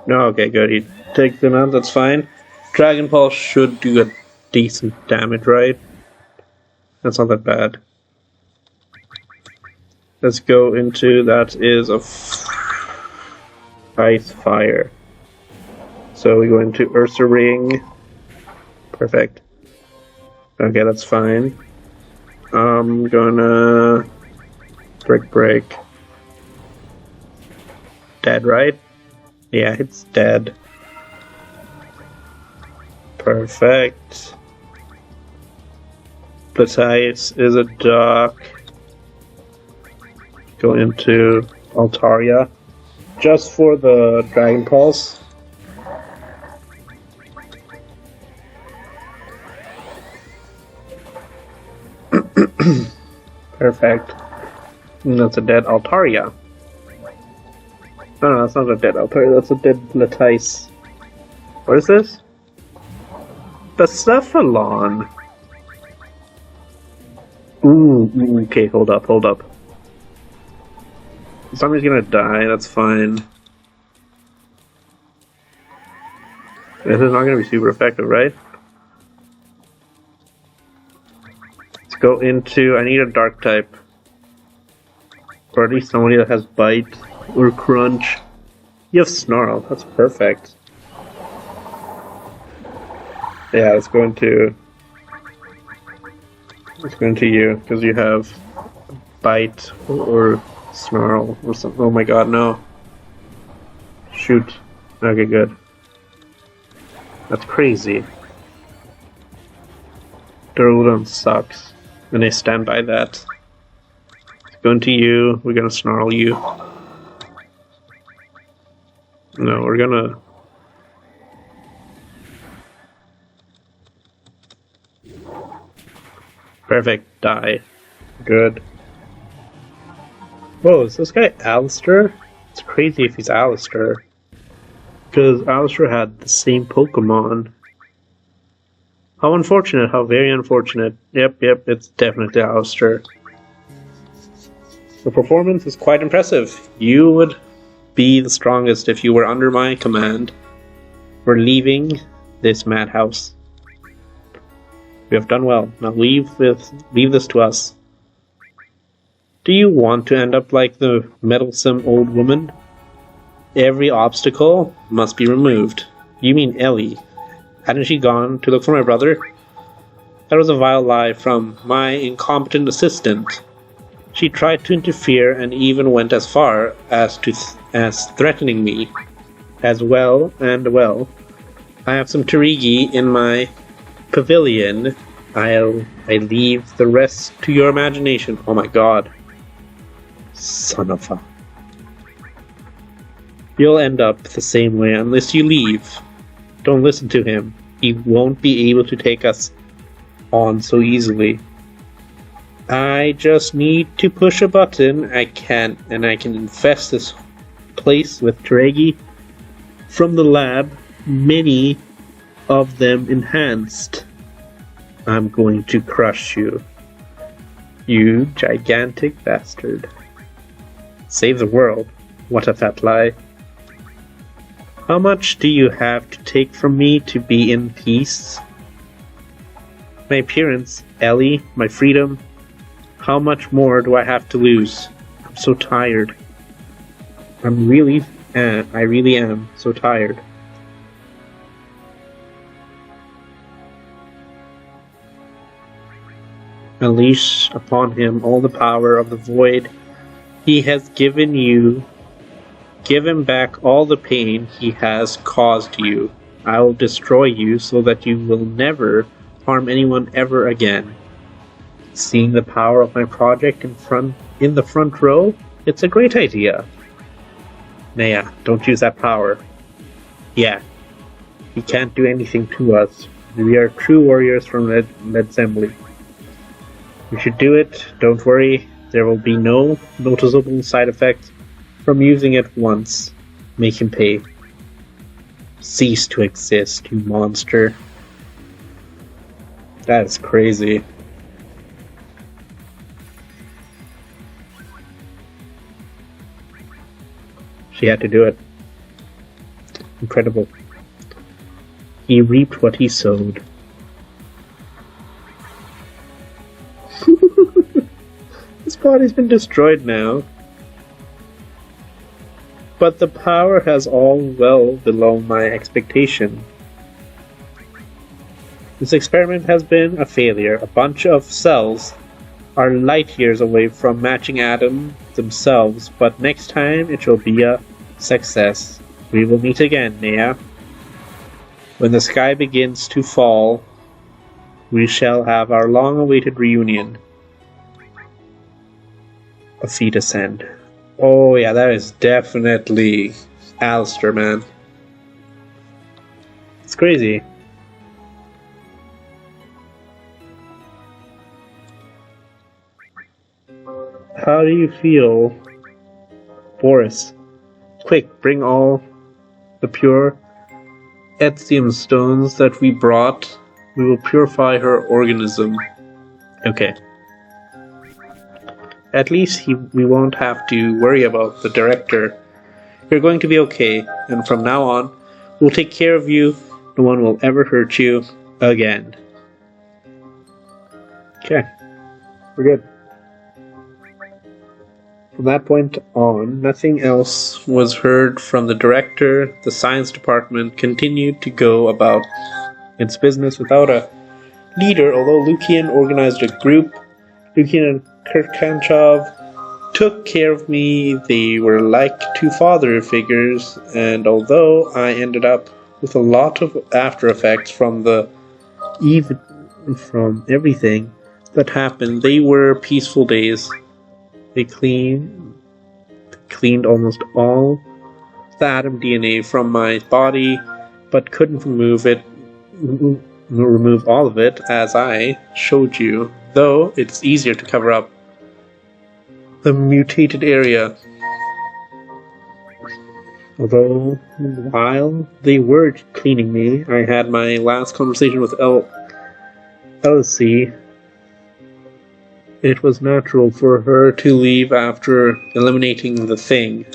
No, okay, good. He takes them out, that's fine. Dragon Pulse should do a decent damage, right? That's not that bad. Let's go into... That is a... Ice Fire. So we go into Ursa Ring. Perfect. Okay, that's fine. I'm gonna... Break. Dead, right? Yeah, it's dead. Perfect. Platice is a duck. Go into Altaria. Just for the Dragon Pulse. Perfect. And that's a dead Altaria. No, that's not a dead Altaria, that's a dead Latice. What is this? Cephalon. Ooh, okay, hold up. Somebody's gonna die, that's fine. This is not gonna be super effective, right? Let's go into... I need a dark type. Or at least somebody that has Bite or Crunch. You have Snarl, that's perfect. Yeah, let's go into you, because you have Bite or Snarl or something. Oh my god, no. Shoot. Okay, good. That's crazy. Duraludon sucks. And I stand by that. Let's go into you, we're gonna Snarl you. No, we're gonna... Perfect, die. Good. Whoa, is this guy Alistair? It's crazy if he's Alistair. Because Alistair had the same Pokemon. How unfortunate, how very unfortunate. Yep, it's definitely Alistair. The performance is quite impressive. You would be the strongest if you were under my command. We're leaving this madhouse. You have done well. Now leave this to us. Do you want to end up like the meddlesome old woman? Every obstacle must be removed. You mean Ellie? Hadn't she gone to look for my brother? That was a vile lie from my incompetent assistant. She tried to interfere and even went as far as threatening me. As well, I have some Tarigi in my pavilion. I leave the rest to your imagination. Oh my god. Son of a... You'll end up the same way unless you leave. Don't listen to him. He won't be able to take us on so easily. I just need to push a button. I can infest this place with Taregi from the lab. Many of them enhanced. I'm going to crush you. You gigantic bastard. Save the world. What a fat lie. How much do you have to take from me to be in peace? My appearance, Ellie, my freedom. How much more do I have to lose? I'm so tired. I really am so tired. Unleash upon him all the power of the void he has given you. Give him back all the pain he has caused you. I will destroy you so that you will never harm anyone ever again. Seeing the power of my project in the front row, it's a great idea. Naya, don't use that power. Yeah, he can't do anything to us. We are true warriors from Red Assembly. We should do it, don't worry. There will be no noticeable side effects from using it once. Make him pay. Cease to exist, you monster. That is crazy. She had to do it. Incredible. He reaped what he sowed. His body's been destroyed now. But the power has all well below my expectation. This experiment has been a failure. A bunch of cells are light years away from matching atoms themselves, but next time it will be a success. We will meet again, Naya. When the sky begins to fall, we shall have our long-awaited reunion. A feet ascend. Oh yeah, that is definitely Alistair, man. It's crazy. How do you feel, Boris? Quick, bring all the pure Etzium stones that we brought. We will purify her organism. Okay. At least we won't have to worry about the director. You're going to be okay, and from now on, we'll take care of you. No one will ever hurt you again. Okay. We're good. From that point on, nothing else was heard from the director. The science department continued to go about its business without a leader, although Lukian organized a group. Lukian and Kirkanchov took care of me. They were like two father figures, and although I ended up with a lot of after effects from everything that happened, they were peaceful days. They cleaned almost all the Atom DNA from my body, but couldn't remove all of it, as I showed you, though it's easier to cover up the mutated area. Although, while they were cleaning me, I had my last conversation with Elsie. It was natural for her to leave after eliminating the thing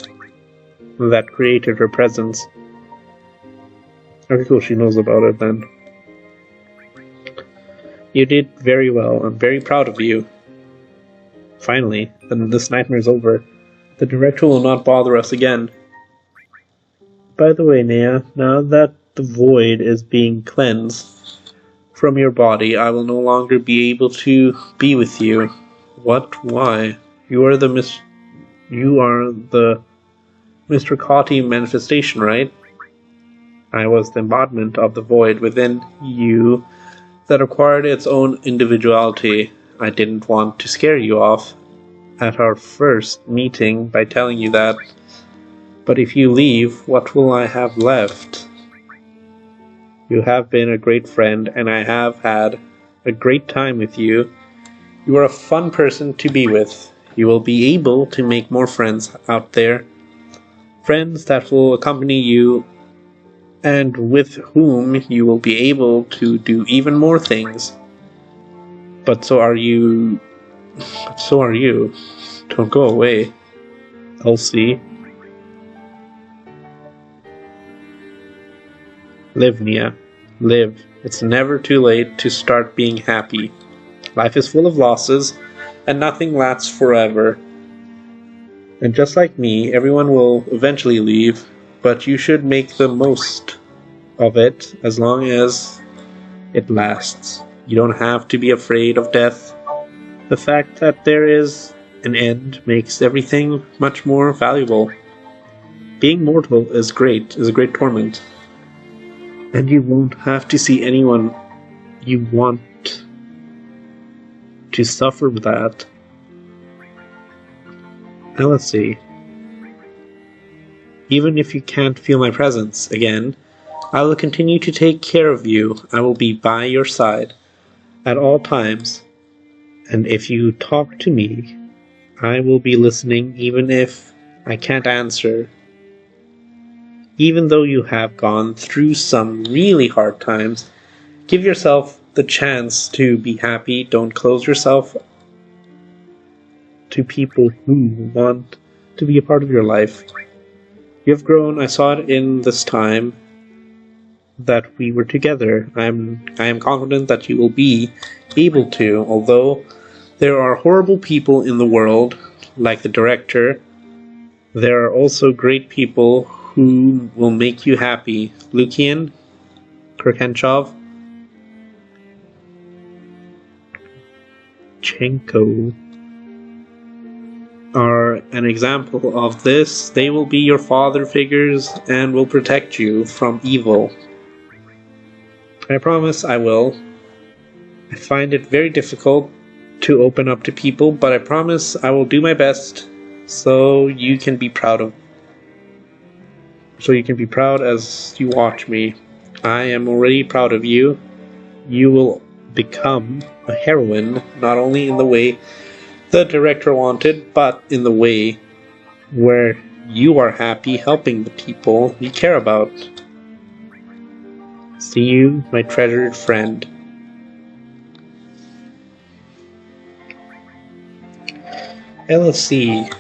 that created her presence. Okay, cool, she knows about it then. You did very well. I'm very proud of you. Finally, then this nightmare's over. The director will not bother us again. By the way, Naya, now that the void is being cleansed from your body, I will no longer be able to be with you. What? Why? You are the Mr. Cotty manifestation, right? I was the embodiment of the void within you that acquired its own individuality. I didn't want to scare you off at our first meeting by telling you that. But if you leave, what will I have left? You have been a great friend, and I have had a great time with you. You are a fun person to be with. You will be able to make more friends out there. Friends that will accompany you and with whom you will be able to do even more things. But so are you. Don't go away, Elsie. Live, Nia. Live. It's never too late to start being happy. Life is full of losses, and nothing lasts forever. And just like me, everyone will eventually leave, but you should make the most of it as long as it lasts. You don't have to be afraid of death. The fact that there is an end makes everything much more valuable. Being mortal is a great torment. And you won't have to see anyone you want to suffer with that. Now let's see. Even if you can't feel my presence again, I will continue to take care of you. I will be by your side at all times. And if you talk to me, I will be listening even if I can't answer. Even though you have gone through some really hard times, give yourself the chance to be happy. Don't close yourself to people who want to be a part of your life. You have grown. I saw it in this time that we were together. I am confident that you will be able to, although there are horrible people in the world, like the director, there are also great people who will make you happy. Lukian, Kirkanchov, Chenko are an example of this. They will be your father figures and will protect you from evil. I promise I will. I find it very difficult to open up to people, but I promise I will do my best so you can be proud as you watch me. I am already proud of you. You will become a heroine, not only in the way the director wanted, but in the way where you are happy helping the people you care about. See you, my treasured friend. LC.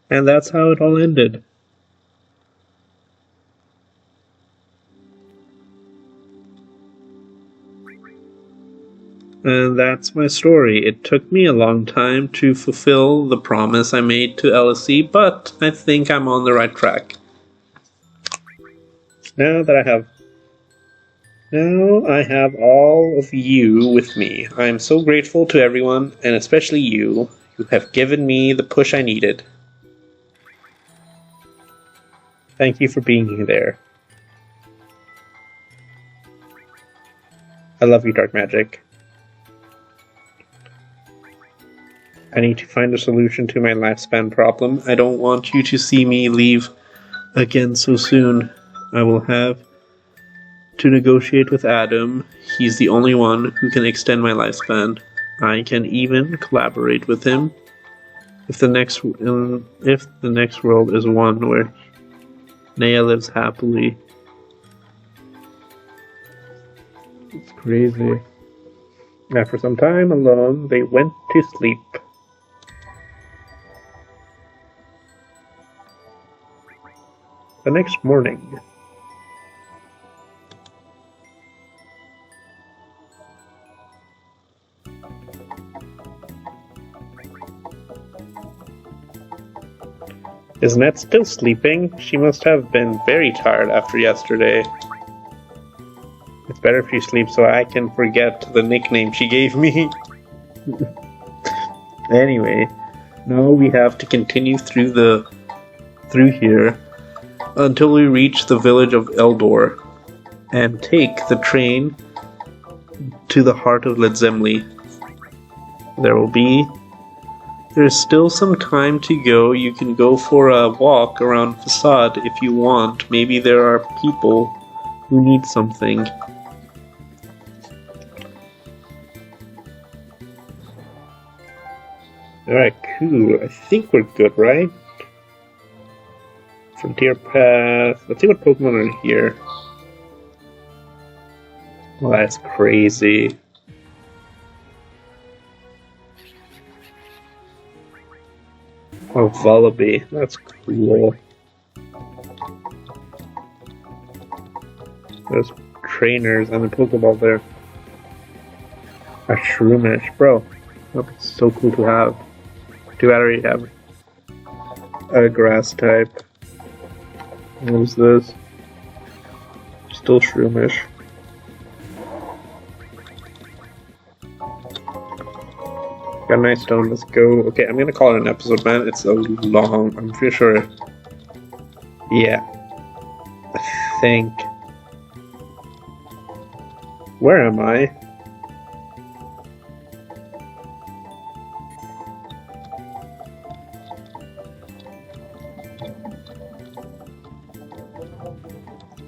And that's how it all ended. And that's my story. It took me a long time to fulfill the promise I made to LSE, but I think I'm on the right track. Now I have all of you with me. I am so grateful to everyone, and especially you, who have given me the push I needed. Thank you for being there. I love you, Dark Magic. I need to find a solution to my lifespan problem. I don't want you to see me leave again so soon. I will have to negotiate with Adam. He's the only one who can extend my lifespan. I can even collaborate with him if the next world is one where Naya lives happily. It's crazy. After some time alone, they went to sleep. The next morning, is Nett still sleeping? She must have been very tired after yesterday. It's better if she sleeps so I can forget the nickname she gave me. Anyway, now we have to continue through here until we reach the village of Eldor and take the train to the heart of Ledzemli. There's still some time to go. You can go for a walk around Facade if you want. Maybe there are people who need something. Alright, cool. I think we're good, right? Frontier Path. Let's see what Pokemon are here. Well, that's crazy. Oh, Vullaby. That's cool. There's trainers and a Pokeball there. A Shroomish. Bro, that's so cool to have. Too bad I already have a grass type. What is this? Still Shroomish. Got a nice stone, let's go. Okay, I'm gonna call it an episode, man. It's so long, I'm pretty sure. Yeah. I think. Where am I?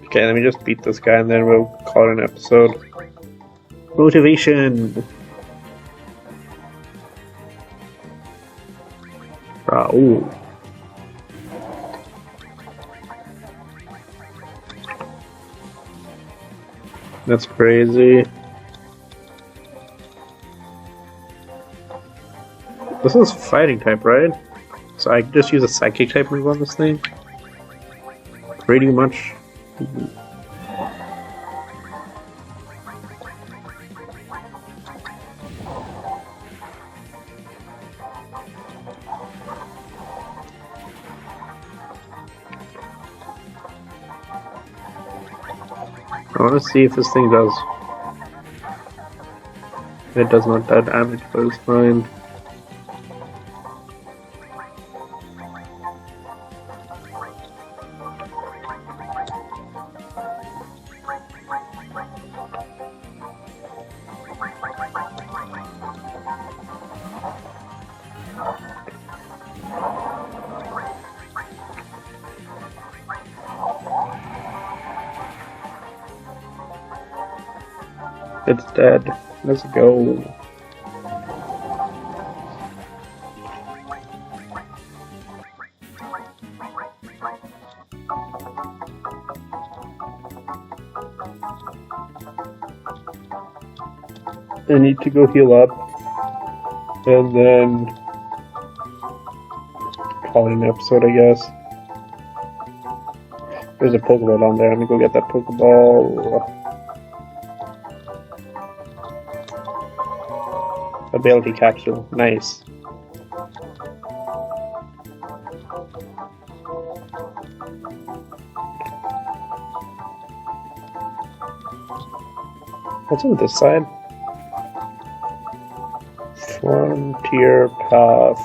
Okay, let me just beat this guy and then we'll call it an episode. Motivation! Ooh. That's crazy. This is fighting type, right? So I can just use a psychic type move on this thing? Pretty much. I want to see if this thing does. It does not do damage, but it's fine. It's dead. Let's go. I need to go heal up and then call it an episode, I guess. There's a Pokeball down there. Let me go get that Pokeball. Ability capsule. Nice. What's on this side? Frontier Path.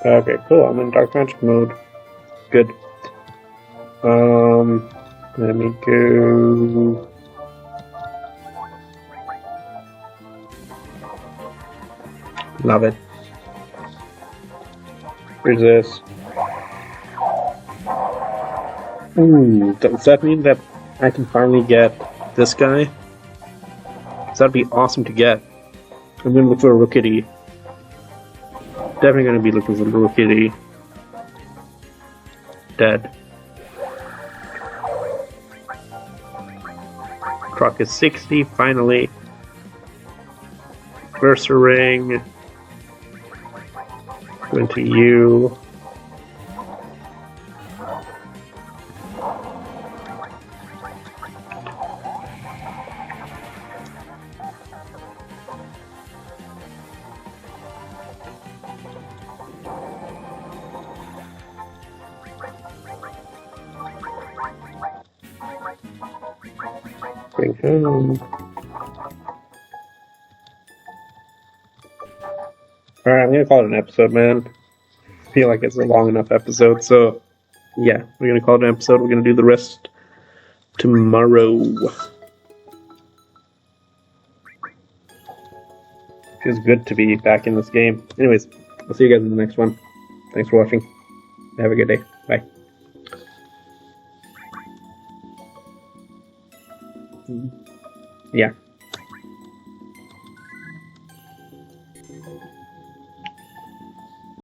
Okay, cool. I'm in dark magic mode. Good. Let me go. Love it. Where's this? Ooh, does that mean that I can finally get this guy? Because that'd be awesome to get. I'm gonna look for a Rookidee. Definitely gonna be looking for a Rookidee. Dead. Croc is 60, finally. Versa Ring. Going to you. Bring home. Alright, I'm gonna call it an episode, man. I feel like it's a long enough episode, so yeah, we're gonna call it an episode. We're gonna do the rest tomorrow. Feels good to be back in this game. Anyways, I'll see you guys in the next one. Thanks for watching. Have a good day. Bye. Yeah.